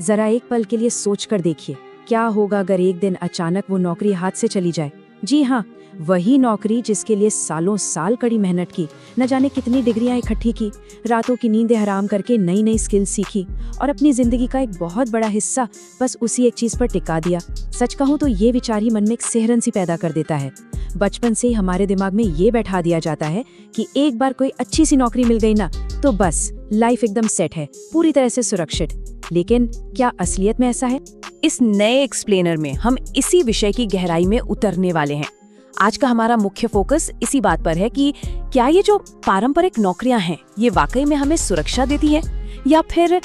जरा एक पल के लिए सोच कर देखिए, क्या होगा अगर एक दिन अचानक वो नौकरी हाथ से चली जाए। जी हाँ, वही नौकरी जिसके लिए सालों साल कड़ी मेहनत की, न जाने कितनी डिग्रियां इकट्ठी की, रातों की नींदें हराम करके नई नई स्किल्स सीखी और अपनी जिंदगी का एक बहुत बड़ा हिस्सा बस उसी एक चीज पर टिका दिया। सच कहूँ तो ये विचार ही मन में एक सिहरन सी पैदा कर देता है। बचपन से ही हमारे दिमाग में ये बैठा दिया जाता है कि एक बार कोई अच्छी सी नौकरी मिल गई ना तो बस लाइफ एकदम सेट है, पूरी तरह से सुरक्षित। लेकिन क्या असलियत में ऐसा है? इस नए एक्सप्लेनर में हम इसी विषय की गहराई में उतरने वाले हैं। आज का हमारा मुख्य फोकस इसी बात पर है कि क्या ये जो पारंपरिक नौकरियां हैं ये वाकई में हमें सुरक्षा देती है या फिर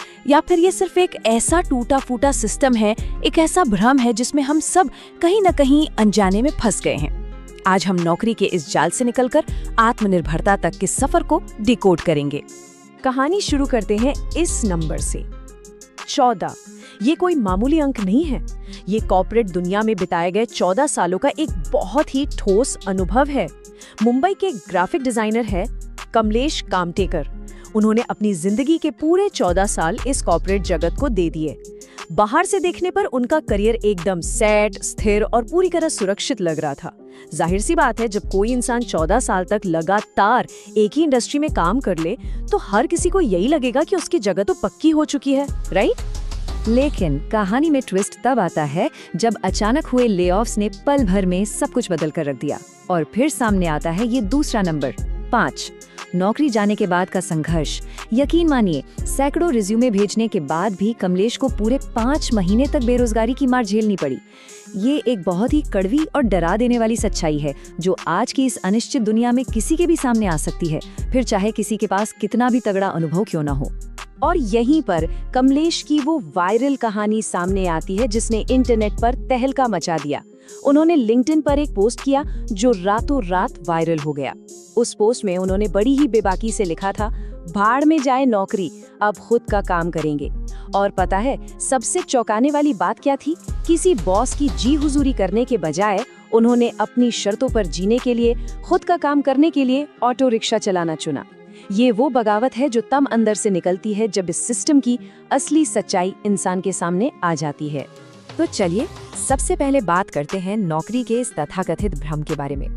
ये सिर्फ एक ऐसा टूटा फूटा सिस्टम है, एक ऐसा भ्रम है जिसमें हम सब कहीं न कहीं अनजाने में फंस गए हैं। आज हम नौकरी के इस जाल से निकलकर आत्मनिर्भरता तक के सफर को डिकोड करेंगे। कहानी शुरू करते हैं इस नंबर से 14। ये कोई मामूली अंक नहीं है, ये कॉर्पोरेट दुनिया में बिताए गए 14 सालों का एक बहुत ही ठोस अनुभव है। मुंबई के ग्राफिक डिजाइनर है कमलेश कामटेकर। उन्होंने अपनी जिंदगी के पूरे 14 साल इस कॉर्पोरेट जगत को दे दिए। बाहर से देखने पर उनका करियर एकदम सेट, स्थिर और पूरी तरह सुरक्षित लग रहा था। जाहिर सी बात है, जब कोई इंसान 14 साल तक लगातार एक ही इंडस्ट्री में काम कर ले तो हर किसी को यही लगेगा कि उसकी जगह तो पक्की हो चुकी है, राइट? लेकिन कहानी में ट्विस्ट तब आता है जब अचानक हुए लेऑफ्स ने पल भर में सब कुछ बदल कर रख दिया। और फिर सामने आता है ये दूसरा नंबर 5, नौकरी जाने के बाद का संघर्ष। यकीन मानिए, सैकड़ों रिज्यूमे भेजने के बाद भी कमलेश को पूरे 5 महीने तक बेरोजगारी की मार झेलनी पड़ी। ये एक बहुत ही कड़वी और डरा देने वाली सच्चाई है जो आज की इस अनिश्चित दुनिया में किसी के भी सामने आ सकती है, फिर चाहे किसी के पास कितना भी तगड़ा अनुभव क्यों ना हो। और यहीं पर कमलेश की वो वायरल कहानी सामने आती है जिसने इंटरनेट पर तहलका मचा दिया। उन्होंने लिंक्डइन पर एक पोस्ट किया जो रातों रात वायरल हो गया। उस पोस्ट में उन्होंने बड़ी ही बेबाकी से लिखा था, भाड़ में जाए नौकरी, अब खुद का काम करेंगे। और पता है सबसे चौंकाने वाली बात क्या थी? किसी बॉस की जी हुजूरी करने के बजाय उन्होंने अपनी शर्तों पर जीने के लिए, खुद का काम करने के लिए ऑटो रिक्शा चलाना चुना। ये वो बगावत है जो तब अंदर से निकलती है जब इस सिस्टम की असली सच्चाई इंसान के सामने आ जाती है। तो चलिए सबसे पहले बात करते हैं नौकरी के इस तथाकथित भ्रम के बारे में।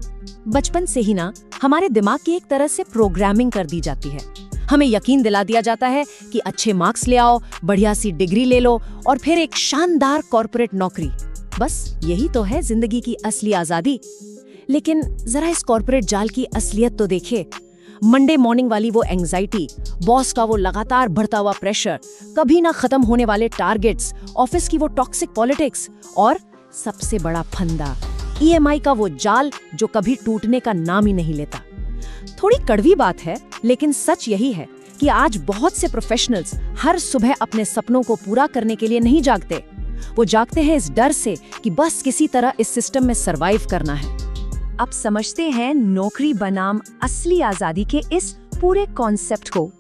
बचपन से ही ना हमारे दिमाग की एक तरह से प्रोग्रामिंग कर दी जाती है। हमें यकीन दिला दिया जाता है कि अच्छे मार्क्स ले आओ, बढ़िया सी डिग्री ले लो और फिर एक शानदार कॉर्पोरेट नौकरी। बस यही तो है जिंदगी की असली आजादी। लेकिन जरा इस कॉर्पोरेट जाल की असलियत तो देखिए। मंडे मॉर्निंग वाली वो एंजाइटी, बॉस का वो लगातार बढ़ता हुआ प्रेशर, कभी ना खत्म होने वाले टारगेट्स, ऑफिस की वो टॉक्सिक पॉलिटिक्स और सबसे बड़ा फंदा ईएमआई का वो जाल जो कभी टूटने का नाम ही नहीं लेता। थोड़ी कड़वी बात है, लेकिन सच यही है कि आज बहुत से प्रोफेशनल्स हर सुबह अपने सपनों को पूरा करने के लिए नहीं जागते। वो जागते हैं इस डर से कि बस किसी तरह इस सिस्टम में सरवाइव करना है। अब समझते हैं नौकरी बनाम असली आजादी के इस पूरे कॉन्सेप्ट को।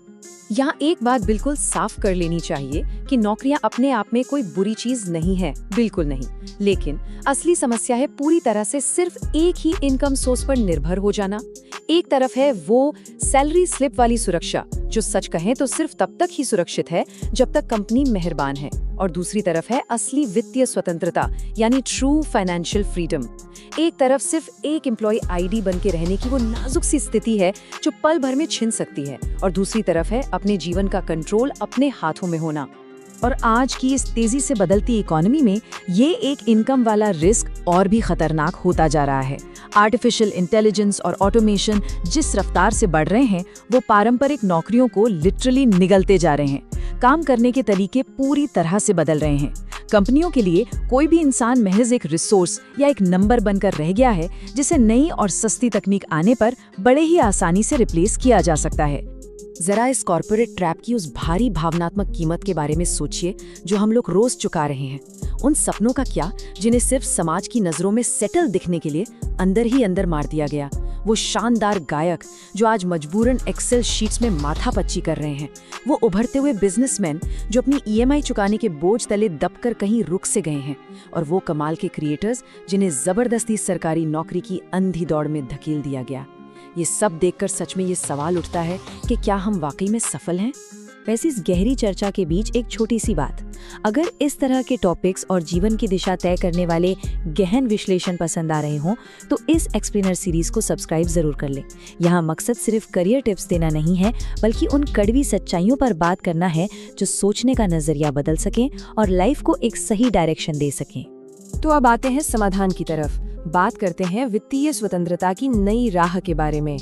यहाँ एक बात बिल्कुल साफ कर लेनी चाहिए कि नौकरियां अपने आप में कोई बुरी चीज नहीं है, बिल्कुल नहीं। लेकिन असली समस्या है पूरी तरह से सिर्फ एक ही इनकम सोर्स पर निर्भर हो जाना। एक तरफ है वो सैलरी स्लिप वाली सुरक्षा जो सच कहें तो सिर्फ तब तक ही सुरक्षित है जब तक कंपनी मेहरबान है, और दूसरी तरफ है असली वित्तीय स्वतंत्रता यानी ट्रू फाइनेंशियल फ्रीडम। एक तरफ सिर्फ एक एम्प्लॉय आईडी बन के रहने की वो नाजुक सी स्थिति है जो पल भर में छिन सकती है, और दूसरी तरफ है अपने जीवन का कंट्रोल अपने हाथों में होना। और आज की इस तेजी से बदलती इकोनॉमी में ये एक इनकम वाला रिस्क और भी खतरनाक होता जा रहा है। आर्टिफिशियल इंटेलिजेंस और ऑटोमेशन जिस रफ्तार से बढ़ रहे हैं वो पारंपरिक नौकरियों को लिटरली निगलते जा रहे हैं। काम करने के तरीके पूरी तरह से बदल रहे हैं। कंपनियों के लिए कोई भी इंसान महज एक रिसोर्स या एक नंबर बनकर रह गया है जिसे नई और सस्ती तकनीक आने पर बड़े ही आसानी से रिप्लेस किया जा सकता है। जरा इस कॉर्पोरेट ट्रैप की उस भारी भावनात्मक कीमत के बारे में सोचिए जो हम लोग रोज चुका रहे हैं। उन सपनों का क्या जिन्हें सिर्फ समाज की नजरों में सेटल दिखने के लिए अंदर ही अंदर मार दिया गया। वो शानदार गायक जो आज मजबूरन एक्सेल शीट्स में माथापच्ची कर रहे हैं। वो उभरते हुए बिजनेसमैन जो अपनी ईएमआई चुकाने के बोझ तले दबकर कहीं रुक से गए हैं। और वो कमाल के क्रिएटर्स जिन्हें जबरदस्ती सरकारी नौकरी की अंधी दौड़ में धकेल दिया गया। ये सब देखकर सच में ये सवाल उठता है कि क्या हम वाकई में सफल हैं? वैसे इस गहरी चर्चा के बीच एक छोटी सी बात, अगर इस तरह के टॉपिक्स और जीवन की दिशा तय करने वाले गहन विश्लेषण पसंद आ रहे हों तो इस एक्सप्लेनर सीरीज को सब्सक्राइब जरूर कर लें। यहाँ मकसद सिर्फ करियर टिप्स देना नहीं है, बल्कि उन कड़वी सच्चाइयों पर बात करना है जो सोचने का नजरिया बदल सकें और लाइफ को एक सही डायरेक्शन दे सकें। तो अब आते हैं समाधान की तरफ। बात करते हैं वित्तीय स्वतंत्रता की नई राह के बारे में।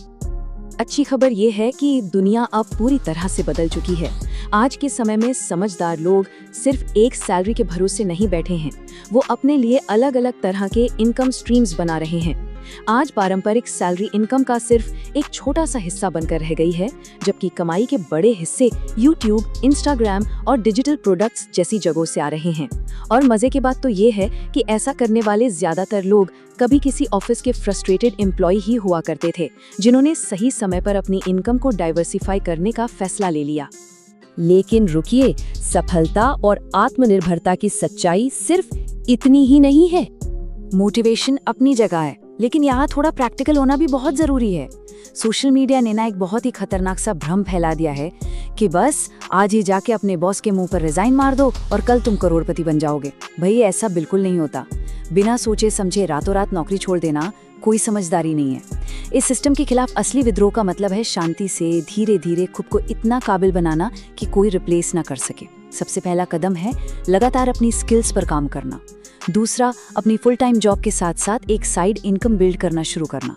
अच्छी खबर ये है कि दुनिया अब पूरी तरह से बदल चुकी है। आज के समय में समझदार लोग सिर्फ एक सैलरी के भरोसे नहीं बैठे हैं, वो अपने लिए अलग अलग तरह के इनकम स्ट्रीम्स बना रहे हैं। आज पारंपरिक सैलरी इनकम का सिर्फ एक छोटा सा हिस्सा बनकर रह गई है, जबकि कमाई के बड़े हिस्से यूट्यूब, इंस्टाग्राम और डिजिटल प्रोडक्ट्स जैसी जगहों से आ रहे हैं। और मजे की बात तो ये है कि ऐसा करने वाले ज्यादातर लोग कभी किसी ऑफिस के फ्रस्ट्रेटेड एम्प्लॉय ही हुआ करते थे, जिन्होंने सही समय पर अपनी इनकम को डाइवर्सिफाई करने का फैसला ले लिया। लेकिन रुकिए, सफलता और आत्मनिर्भरता की सच्चाई सिर्फ इतनी ही नहीं है। मोटिवेशन अपनी जगह है, लेकिन यहाँ थोड़ा प्रैक्टिकल होना भी बहुत जरूरी है। सोशल मीडिया ने ना एक बहुत ही खतरनाक सा भ्रम फैला दिया है कि बस आज ही जाके अपने बॉस के मुंह पर रिजाइन मार दो और कल तुम करोड़पति बन जाओगे। भाई ऐसा बिल्कुल नहीं होता। बिना सोचे समझे रातों रात नौकरी छोड़ देना कोई समझदारी नहीं है। इस सिस्टम के खिलाफ असली विद्रोह का मतलब है शांति से धीरे धीरे खुद को इतना काबिल बनाना कि कोई रिप्लेस ना कर सके। सबसे पहला कदम है लगातार अपनी स्किल्स पर काम करना। दूसरा, अपनी फुल टाइम जॉब के साथ साथ एक साइड इनकम बिल्ड करना शुरू करना।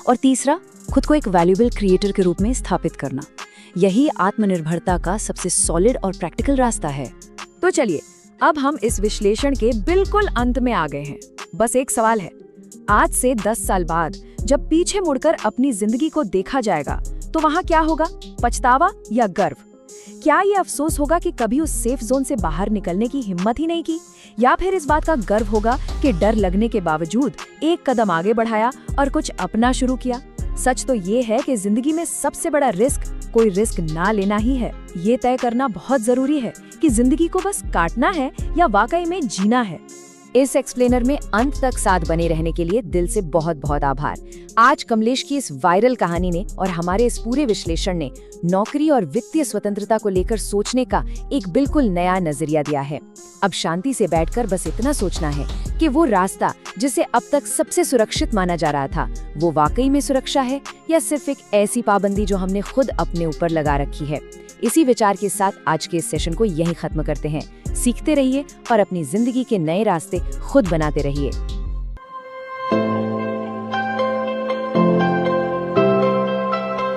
और तीसरा, खुद को एक वैल्यूएबल क्रिएटर के रूप में स्थापित करना। यही आत्मनिर्भरता का सबसे सॉलिड और प्रैक्टिकल रास्ता है। तो चलिए, अब हम इस विश्लेषण के बिल्कुल अंत में आ गए हैं। बस एक सवाल है, आज से 10 साल बाद जब पीछे मुड़कर अपनी जिंदगी को देखा जाएगा तो वहाँ क्या होगा? पछतावा या गर्व? क्या ये अफसोस होगा कि कभी उस सेफ जोन से बाहर निकलने की हिम्मत ही नहीं की, या फिर इस बात का गर्व होगा कि डर लगने के बावजूद एक कदम आगे बढ़ाया और कुछ अपना शुरू किया? सच तो ये है कि जिंदगी में सबसे बड़ा रिस्क कोई रिस्क ना लेना ही है। ये तय करना बहुत जरूरी है कि जिंदगी को बस काटना है या वाकई में जीना है। इस एक्सप्लेनर में अंत तक साथ बने रहने के लिए दिल से बहुत बहुत आभार। आज कमलेश की इस वायरल कहानी ने और हमारे इस पूरे विश्लेषण ने नौकरी और वित्तीय स्वतंत्रता को लेकर सोचने का एक बिल्कुल नया नजरिया दिया है। अब शांति से बैठकर बस इतना सोचना है कि वो रास्ता जिसे अब तक सबसे सुरक्षित माना जा रहा था, वो वाकई में सुरक्षा है या सिर्फ एक ऐसी पाबंदी जो हमने खुद अपने ऊपर लगा रखी है। इसी विचार के साथ आज के इस सेशन को यहीं खत्म करते हैं। सीखते रहिए और अपनी जिंदगी के नए रास्ते खुद बनाते रहिए।